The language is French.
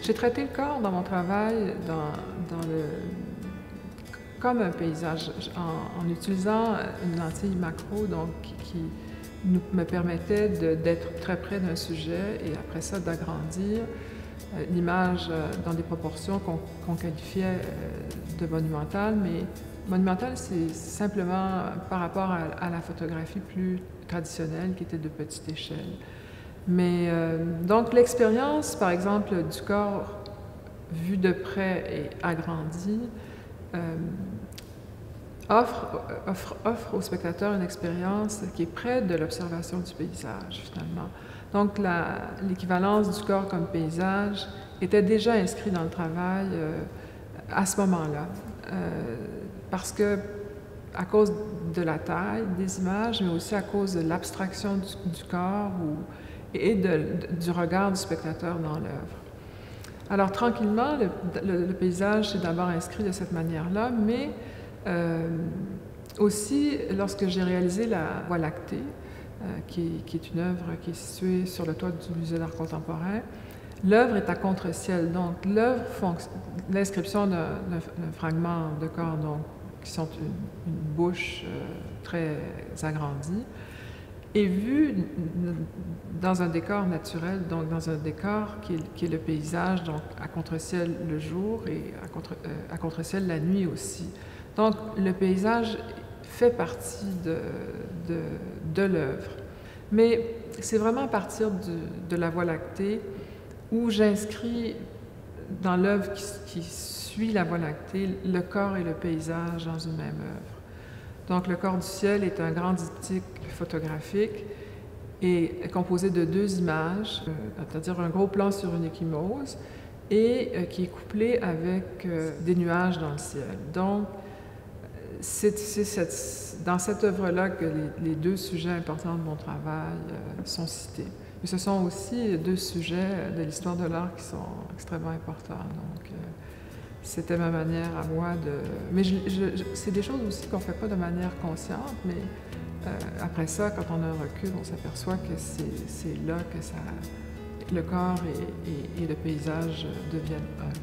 J'ai traité le corps dans mon travail comme un paysage, en utilisant une lentille macro donc, qui me permettait d'être très près d'un sujet et après ça d'agrandir l'image dans des proportions qu'on qualifiait de monumentales, mais monumentale, c'est simplement par rapport à la photographie plus traditionnelle qui était de petite échelle. Mais donc l'expérience, par exemple, du corps vu de près et agrandi offre au spectateur une expérience qui est près de l'observation du paysage, finalement. Donc l'équivalence du corps comme paysage était déjà inscrite dans le travail à ce moment-là. Parce que, à cause de la taille des images, mais aussi à cause de l'abstraction du corps et du regard du spectateur dans l'œuvre. Alors, tranquillement, le paysage s'est d'abord inscrit de cette manière-là, mais aussi, lorsque j'ai réalisé la Voie lactée, qui est une œuvre qui est située sur le toit du Musée d'art contemporain, l'œuvre est à contre-ciel. Donc, l'inscription d'un fragment de corps, donc, qui sont une bouche très agrandie, est vue dans un décor naturel, donc dans un décor qui est le paysage, donc à contre-ciel le jour et à contre-ciel la nuit aussi. Donc, le paysage fait partie de l'œuvre. Mais c'est vraiment à partir de la Voie lactée où j'inscris dans l'œuvre qui suit la Voie lactée le corps et le paysage dans une même œuvre. Donc, le corps du ciel est un grand diptyque photographique et est composé de 2 images, c'est-à-dire un gros plan sur une ecchymose et qui est couplé avec des nuages dans le ciel. Donc, c'est dans cette œuvre-là que les 2 sujets importants de mon travail sont cités. Mais ce sont aussi 2 sujets de l'histoire de l'art qui sont extrêmement importants. Donc, c'était ma manière à moi de... Mais c'est des choses aussi qu'on ne fait pas de manière consciente, mais après ça, quand on a un recul, on s'aperçoit que c'est là que le corps et le paysage deviennent un.